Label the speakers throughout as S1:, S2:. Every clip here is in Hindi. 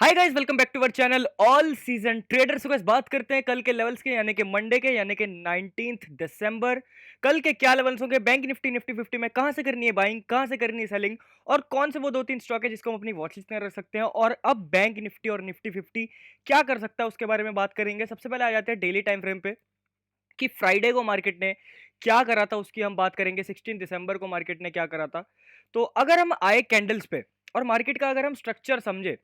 S1: Hi guys, welcome back to our channel all season traders. Guys बात करते हैं कल के लेवल्स के, यानी कि मंडे के, यानी कि 19th दिसंबर। कल के क्या लेवल्स होंगे बैंक निफ्टी निफ्टी 50 में, कहां से करनी है बाइंग, कहां से करनी है सेलिंग, और कौन से वो दो तीन स्टॉक है जिसको हम अपनी वॉच लिस्ट में रख सकते हैं। और अब बैंक निफ्टी और निफ्टी 50 क्या कर सकता है उसके बारे में बात करेंगे। सबसे पहले आ जाते हैं डेली टाइम फ्रेम पे कि फ्राइडे को मार्केट ने क्या करा था, उसकी हम बात करेंगे। 16 दिसंबर को मार्केट ने क्या करा था। तो अगर हम आए कैंडल्स पे और मार्केट का अगर हम स्ट्रक्चर समझे,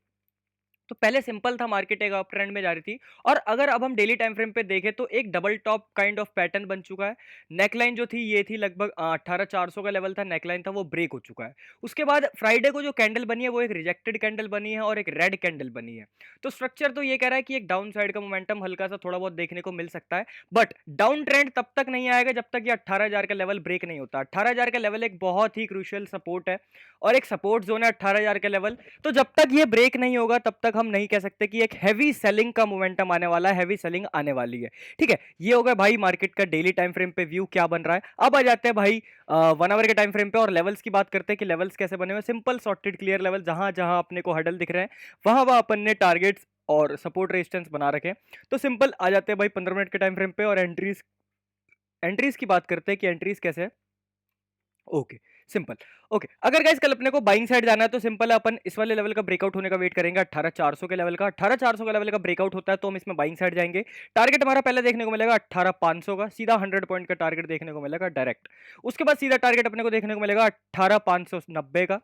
S1: तो पहले सिंपल था, मार्केट एक अप ट्रेंड में जा रही थी। और अगर अब हम डेली टाइम फ्रेम पे देखें तो एक double top kind of pattern बन चुका है। नेकलाइन जो थी ये थी लगभग 18,400 का लेवल था, नेकलाइन था, वो ब्रेक हो चुका है। उसके बाद फ्राइडे को जो कैंडल बनी है वो एक रिजेक्टेड कैंडल बनी है और एक रेड कैंडल बनी है। तो स्ट्रक्चर तो ये कह रहा है कि एक डाउन साइड का मोमेंटम हल्का सा थोड़ा बहुत देखने को मिल सकता है, बट डाउन ट्रेंड तब तक नहीं आएगा जब तक ये 18,000 का लेवल ब्रेक नहीं होता। 18,000 का लेवल एक बहुत ही क्रूशियल सपोर्ट है और एक सपोर्ट जोन है 18,000 का लेवल। तो जब तक ये ब्रेक नहीं होगा तब तक हम नहीं कह सकते कि एक हैवी सेलिंग का मोमेंटम आने वाला है, हैवी सेलिंग आने वाली है। ठीक है, ये होगा भाई मार्केट का डेली टाइम फ्रेम पे व्यू क्या बन रहा है। अब आ जाते हैं भाई 1 आवर के टाइम फ्रेम पे और लेवल्स की बात करते हैं कि लेवल्स कैसे बने हुए। सिंपल सॉर्टेड क्लियर लेवल, जहां जहां अपने को हडल दिख रहे हैं वहां वहां अपन ने टारगेट्स और सपोर्ट रेजिस्टेंस बना रखे हैं। तो सिंपल आ जाते हैं भाई 15 मिनट के टाइम फ्रेम पे और एंट्रीज एंट्रीज की बात करते हैं कि एंट्रीज कैसे है। Okay, simple. ओके, अगर गाइस कल अपने को बाइंग साइड जाना है तो सिंपल है, अपन इस वाले लेवल का ब्रेकआउट होने का वेट करेंगे 18,400 के लेवल का। 18,400 का लेवल का ब्रेकआउट होता है तो हम इसमें बाइंग साइड जाएंगे। टारगेट हमारा पहले देखने को मिलेगा 18,500 का, सीधा 100 पॉइंट का टारगेट देखने को मिलेगा डायरेक्ट। उसके बाद सीधा टारगेट अपने को देखने को मिलेगा 18,590 का।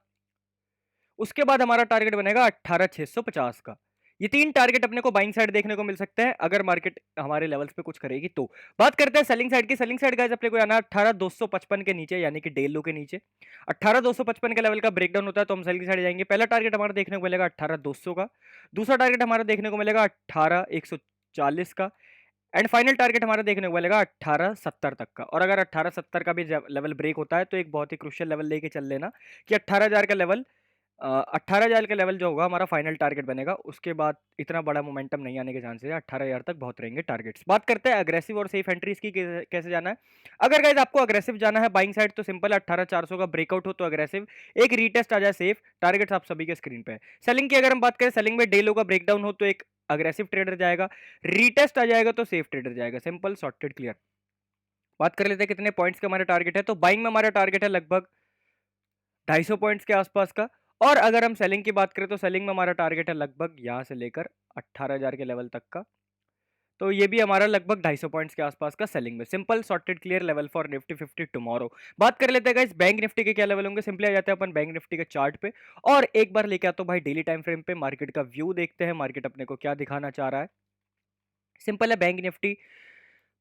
S1: उसके बाद हमारा टारगेट बनेगा 18,650 का। ये तीन टारगेट अपने को बाइंग साइड देखने को मिल सकते हैं अगर मार्केट हमारे लेवल्स पे कुछ करेगी तो। बात करते हैं सेलिंग साइड की। सेलिंग साइड गाइस अपने को आना 18,255 के नीचे, यानी कि डे लो के नीचे। 18,255 के लेवल का ब्रेकडाउन होता है तो हम सेलिंग साइड जाएंगे। पहला टारगेट हमारा देखने को मिलेगा 18,200 का। दूसरा टारगेट हमारा देखने को मिलेगा 18,140 का। एंड फाइनल टारगेट हमारा देखने को मिलेगा 1870 तक का। और अगर 1870 का भी लेवल ब्रेक होता है तो एक बहुत ही क्रुशियल लेवल लेके चल लेना कि 18,000 का लेवल, 18,000 का लेवल जो होगा हमारा फाइनल टारगेट बनेगा। उसके बाद इतना बड़ा मोमेंटम नहीं आने के चांसेस है, 18,000 तक बहुत रहेंगे टारगेट्स। बात करते हैं अग्रेसिव और सेफ एंट्रीज की, कैसे जाना है। अगर गाइज आपको अग्रेसिव जाना है बाइंग साइड तो सिंपल है, 18,400 का ब्रेकआउट हो तो अग्रेसिव, एक रीटेस्ट आ जाए सेफ, टारगेट्स आप सभी के स्क्रीन पे है। सेलिंग की अगर हम बात करें, सेलिंग में डे लो का ब्रेकडाउन हो तो एक अग्रेसिव ट्रेडर जाएगा, रीटेस्ट आ जाएगा तो सेफ ट्रेडर जाएगा। Simple sorted clear. बात कर लेते हैं कितने पॉइंट्स का हमारा टारगेट है। तो बाइंग में हमारा टारगेट है लगभग 250 पॉइंट्स के आसपास का। और अगर हम सेलिंग की बात करें तो सेलिंग में हमारा टारगेट है लगभग यहां से लेकर 18,000 के लेवल तक का। तो ये भी हमारा लगभग 250 पॉइंट्स के आसपास का सेलिंग में। Simple sorted clear level for Nifty 50 tomorrow. बात कर लेते हैं गाइस बैंक निफ्टी के क्या लेवल होंगे। सिंपली आ जाते हैं अपन बैंक निफ्टी के चार्ट पे और एक बार लेके आता हूं भाई डेली टाइम फ्रेम पे, मार्केट का व्यू देखते हैं, मार्केट अपने को क्या दिखाना चाह रहा है। सिंपल है, बैंक निफ्टी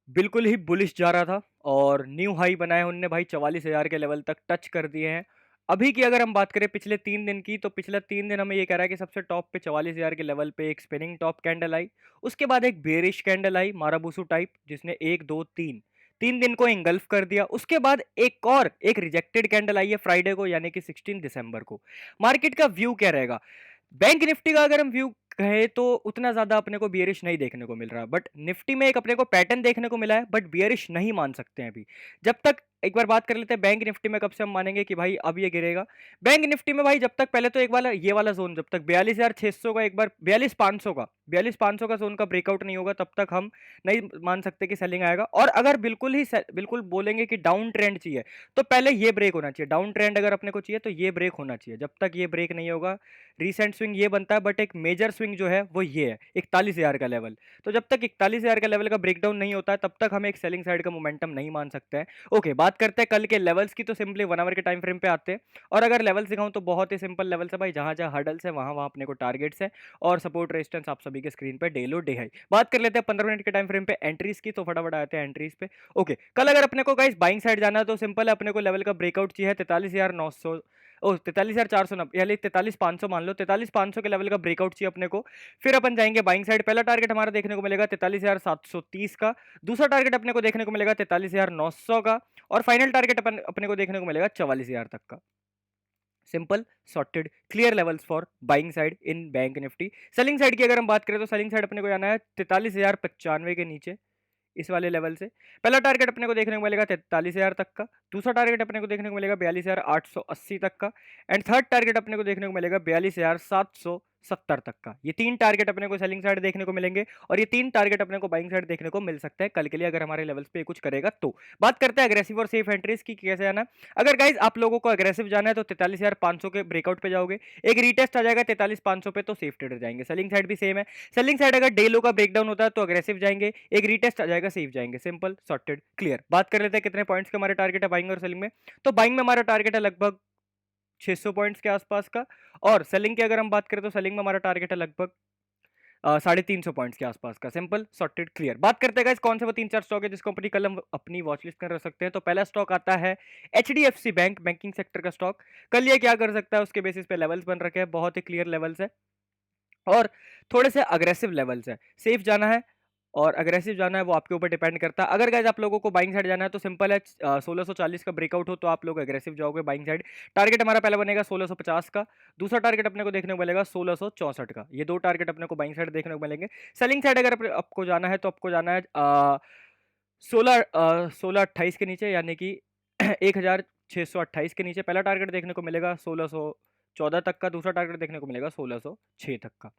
S1: बिल्कुल ही बुलिश जा रहा था और न्यू हाई बनाए उनने भाई, 44,000 के लेवल तक टच कर दिए हैं। अभी की अगर हम बात करें पिछले 3 दिन की, तो पिछले 3 दिन हमें ये कह रहा है कि सबसे टॉप पे 44,000 के लेवल पे एक स्पिनिंग टॉप कैंडल आई। उसके बाद एक बेरिश कैंडल आई माराबूसू टाइप, जिसने 1 2 3 दिन को इंगल्फ कर दिया। उसके बाद एक और एक रिजेक्टेड कैंडल आई है फ्राइडे को, यानी कि 16 दिसंबर को। मार्केट का व्यू क्या रहेगा। बैंक निफ्टी का अगर हम व्यू कहे तो उतना ज्यादा अपने को बियरिश नहीं देखने को मिल रहा, बट निफ्टी में एक अपने को पैटर्न देखने को मिला है, बट बियरिश नहीं मान सकते हैं अभी। जब तक एक बार बात कर लेते हैं बैंक निफ्टी में, कब से हम मानेंगे कि भाई अब ये गिरेगा। बैंक निफ्टी में भाई जब तक पहले तो एक वाला ये वाला जोन, जब तक 42,600 का, एक बार 42,500 का जोन का ब्रेकआउट नहीं होगा तब तक हम नहीं मान सकते कि सेलिंग आएगा। और अगर बिल्कुल ही बिल्कुल बोलेंगे कि डाउन ट्रेंड चाहिए तो पहले ये ब्रेक होना चाहिए। डाउन ट्रेंड अगर अपने को चाहिए तो ये ब्रेक होना चाहिए। जब तक ये ब्रेक नहीं होगा, रीसेंट स्विंग ये बनता है, बट एक मेजर स्विंग जो है वो ये है 41,000 का लेवल। तो जब तक 41,000 का लेवल का ब्रेकडाउन नहीं होता है तब तक हम एक सेलिंग साइड का मोमेंटम नहीं मान सकते हैं। ओके, बात करते हैं कल के लेवल्स की। तो सिंपली 1 आवर के टाइम फ्रेम पे आते हैं और अगर लेवल्स दिखाऊं तो बहुत ही सिंपल लेवल्स है भाई, जहां जहां हर्डल्स है वहां वहां अपने को टारगेट्स है और सपोर्ट रेजिस्टेंस आप सभी के स्क्रीन पे डे लो डे हाई। बात कर लेते हैं 15 मिनट के टाइम फ्रेम पे एंट्रीज की, तो फटाफट आते हैं एंट्रीज पे। ओके, कल अगर अपने को गाइस बाइंग साइड जाना है तो सिंपल है, अपने को लेवल का ब्रेकआउट चाहिए 43,900, ओ 43,490, यानी 43,500 मान लो, 43,500 के लेवल का ब्रेकआउट चाहिए अपने को। फिर अपन जाएंगे बाइंग साइड। पहला टारगेट हमारा देखने को मिलेगा 43,730 का। दूसरा टारगेट अपने को देखने को मिलेगा 43,900 का। और फाइनल टारगेट अपने को देखने को मिलेगा 44,000 तक का। Simple sorted clear levels for buying side in bank Nifty. Selling side की अगर हम बात करें तो सेलिंग साइड अपने को जाना है 43,095 के नीचे, इस वाले लेवल से। पहला टारगेट अपने को देखने को मिलेगा 43,000 तक का। दूसरा टारगेट अपने को देखने को मिलेगा 42,880 तक का। एंड थर्ड टारगेट अपने को देखने को मिलेगा 42,700 70 तक का। ये 3 टारगेट अपने को सेलिंग साइड देखने को मिलेंगे और ये 3 टारगेट अपने को बाइंग साइड देखने को मिल सकता है कल के लिए, अगर हमारे लेवल्स पे कुछ करेगा तो। बात करते हैं अग्रेसिव और सेफ एंट्रीज की, कैसे आना। अगर गाइज आप लोगों को अग्रेसिव जाना है तो 43,500 के ब्रेकआउट पे जाओगे, एक रीटेस्ट आ जाएगा 43,500 पे तो सेफ ट्रेडर जाएंगे। सेलिंग साइड भी सेम है, सेलिंग साइड अगर डे लो का ब्रेकडाउन होता है तो अग्रेसिव जाएंगे, एक रीटेस्ट आ जाएगा सेफ जाएंगे। Simple, sorted, clear. बात कर लेते हैं कितने पॉइंट्स के हमारे टारगेट है बाइंग और सेलिंग में। तो बाइंग में हमारा टारगेट है लगभग 600 पॉइंट्स के आसपास का, और सेलिंग की अगर हम बात करें तो सेलिंग में हमारा टारगेट है लगभग 350 पॉइंट्स के आसपास का। Simple, sorted, clear. बात करते हैं गाइस कौन से वो 3-4 स्टॉक है जिसको अपनी कल हम अपनी वॉच लिस्ट में रख सकते हैं। तो पहला स्टॉक आता है एचडीएफसी बैंक, बैंकिंग सेक्टर का स्टॉक। कल ये क्या कर सकता है उसके बेसिस पे लेवल्स बन रखे हैं, बहुत ही क्लियर लेवल्स है और थोड़े से अग्रेसिव लेवल्स है। सेफ जाना है और अग्रेसिव जाना है वो आपके ऊपर डिपेंड करता है। अगर गाइस आप लोगों को बाइंग साइड जाना है तो सिंपल है, 1640 का ब्रेकआउट हो तो आप लोग अग्रेसिव जाओगे बाइंग साइड। टारगेट हमारा पहला बनेगा 1650 का, दूसरा टारगेट अपने को देखने को मिलेगा 1664 का। ये दो टारगेट अपने को बाइंग साइड देखने को मिलेंगे। सेलिंग साइड अगर आपको जाना है तो आपको जाना है 1628 के नीचे, यानी कि 1628 के नीचे। पहला टारगेट देखने को मिलेगा 1614 तक का, दूसरा टारगेट देखने को मिलेगा 1606 तक का।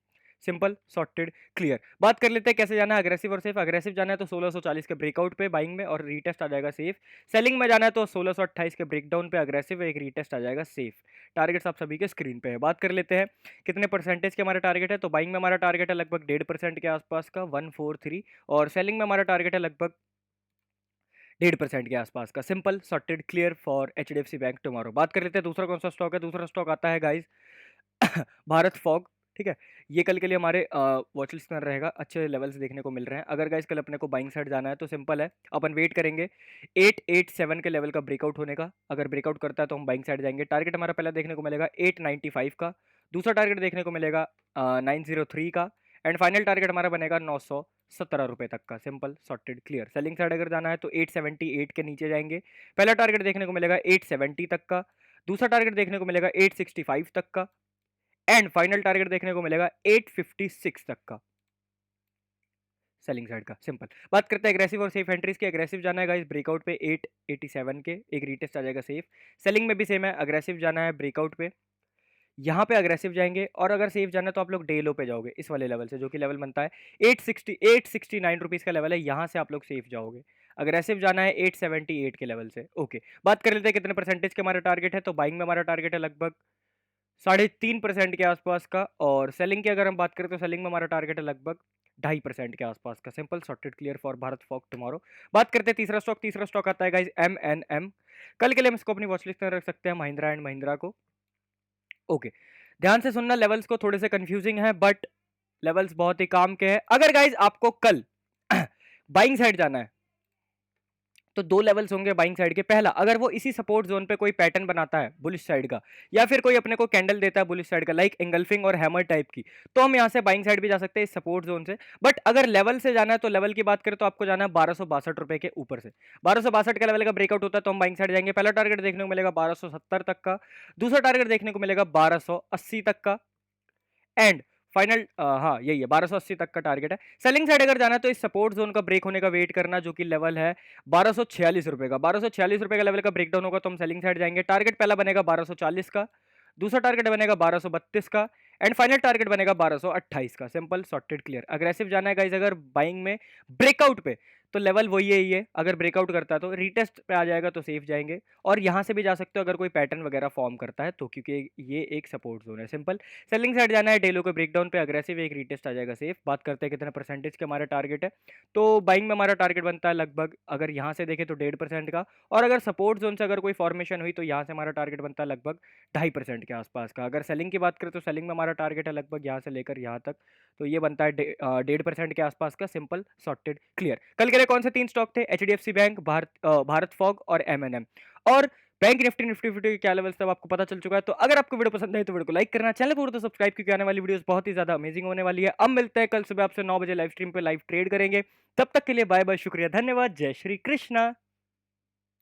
S1: Simple, sorted, clear. बात कर लेते हैं कैसे जाना है अग्रेसिव और सेफ। अग्रेसिव जाना है तो 1640 के ब्रेकआउट पे बाइंग में और रीटेस्ट आ जाएगा सेफ। सेलिंग में जाना है तो 1628 के ब्रेकडाउन पे अग्रेसिव, एक रीटेस्ट आ जाएगा सेफ। टारगेट्स आप सभी के स्क्रीन पे है। बात कर लेते हैं कितने परसेंटेज के हमारे टारगेट है। तो बाइंग में हमारा टारगेट है लगभग 1.5% के आसपास का, 143, और सेलिंग में हमारा टारगेट है लगभग 1.5% के आसपास का। Simple, sorted, clear for HDFC bank tomorrow. बात कर लेते हैं दूसरा कौन सा स्टॉक है। दूसरा स्टॉक आता है गाइज भारत फॉग। ठीक है, ये कल के लिए हमारे वॉच लिस्ट में रहेगा, अच्छे लेवल्स देखने को मिल रहे हैं। अगर गाइस कल अपने को बाइंग साइड जाना है तो सिंपल है, अपन वेट करेंगे 887 के लेवल का ब्रेकआउट होने का। अगर ब्रेकआउट करता है तो हम बाइंग साइड जाएंगे। टारगेट हमारा पहला देखने को मिलेगा 895 का, दूसरा टारगेट देखने को मिलेगा 903 का, एंड फाइनल टारगेट हमारा बनेगा 917 रुपये तक का। Simple, sorted, clear. Selling side अगर जाना है तो 878 के नीचे जाएंगे। पहला टारगेट देखने को मिलेगा 870 तक का, दूसरा टारगेट देखने को मिलेगा 865 तक का, एंड फाइनल टारगेट देखने को मिलेगा 856 तक का सेलिंग साइड का। सिंपल। बात करते हैं एग्रेसिव और सेफ एंट्रीज की। एग्रेसिव जाना है गाइस ब्रेकआउट पे 887 के, एक रीटेस्ट आ जाएगा सेफ। सेलिंग में भी सेम है, अग्रेसिव जाना है ब्रेकआउट पे, यहाँ पे अग्रेसिव जाएंगे, और अगर सेफ जाना है तो आप लोग डे लो पे जाओगे इस वाले लेवल से, जो कि लेवल बनता है 869 रुपीज़ का लेवल है, यहाँ से आप लोग सेफ जाओगे। अग्रेसिव जाना है 878 के लेवल से। ओके, बात कर लेते हैं कितने परसेंटेज के हमारा टारगेट है। तो बाइंग में हमारा टारगेट है लगभग 3.5% के आसपास का, और सेलिंग की अगर हम बात करें तो सेलिंग में हमारा टारगेट है लगभग 2.5% के आसपास का। Simple, sorted, clear for Bharat fog tomorrow. बात करते हैं तीसरा स्टॉक। तीसरा स्टॉक आता है गाइज MNM। कल के लिए हम इसको अपनी वॉच लिस्ट में रख सकते हैं, महिंद्रा एंड महिंद्रा को। ओके, ध्यान से सुनना, लेवल्स को थोड़े से कंफ्यूजिंग है बट लेवल्स बहुत ही काम के हैं। अगर गाइज आपको कल बाइंग साइड जाना है तो दो लेवल्स होंगे बाइंग साइड के। पहला, अगर वो इसी सपोर्ट जोन पे कोई पैटर्न बनाता है बुलिश साइड का, या फिर कोई अपने को कैंडल देता है बुलिश साइड का, लाइक एंगल्फिंग और हैमर टाइप की, तो हम यहाँ से बाइंग साइड भी जा सकते हैं इस सपोर्ट जोन से। बट अगर लेवल से जाना है तो लेवल की बात करें तो आपको जाना है 1262 रुपए के ऊपर से। 1262 का लेवल का ब्रेकआउट होता है तो हम बाइंग साइड जाएंगे। पहला टारगेट देखने को मिलेगा 1270 तक का, दूसरा टारगेट देखने को मिलेगा 1280 तक का, एंड फाइनल हाँ यही है 1280 तक का टारगेट है। सेलिंग साइड अगर जाना है तो इस सपोर्ट जोन का ब्रेक होने का वेट करना, जो कि लेवल है 1246 रुपए का। 1246 रुपए का लेवल का ब्रेकडाउन होगा तो हम सेलिंग साइड जाएंगे। टारगेट पहला बनेगा 1240 का, दूसरा टारगेट बनेगा 1232 का, एंड फाइनल टारगेट बनेगा 1228 का। Simple, sorted, clear. अग्रेसिव जाना है गाइस अगर बाइंग में ब्रेकआउट पे तो लेवल वही है, ये अगर ब्रेकआउट करता है तो रीटेस्ट पे आ जाएगा तो सेफ जाएंगे, और यहाँ से भी जा सकते हो अगर कोई पैटर्न वगैरह फॉर्म करता है तो, क्योंकि ये एक सपोर्ट जोन है। सिंपल, सेलिंग साइड जाना है डेलो के ब्रेकडाउन पे, अग्रेसिव, एक रीटेस्ट आ जाएगा सेफ। बात करते हैं कितने परसेंटेज के हमारा टारगेट है। तो बाइंग में हमारा टारगेट बनता है लगभग, अगर यहाँ से देखें तो 1.5% का, और अगर सपोर्ट जोन से अगर कोई फॉर्मेशन हुई तो यहाँ से हमारा टारगेट बनता है लगभग 2.5% के आसपास का। अगर सेलिंग की बात करें तो सेलिंग में हमारा टारगेट है लगभग यहाँ से लेकर यहाँ तक, तो ये बनता है 1.5% के आसपास का। Simple, sorted, clear. कल के लिए कौन से 3 स्टॉक थे? एचडीएफसी बैंक, भारत फॉग और एमएनएम। और बैंक निफ्टी निफ्टी के क्या लेवल्स तब आपको पता चल चुका है। तो अगर आपको वीडियो पसंद है तो वीडियो को लाइक करना, चैनल पर तो सब्सक्राइब, क्योंकि आने वाली वीडियोस बहुत ही ज्यादा अमेजिंग होने वाली है। अब मिलते हैं कल सुबह आपसे 9 बजे लाइव स्ट्रीम पे लाइव ट्रेड करेंगे। तब तक के लिए बाय बाय, शुक्रिया, धन्यवाद, जय श्री कृष्णा।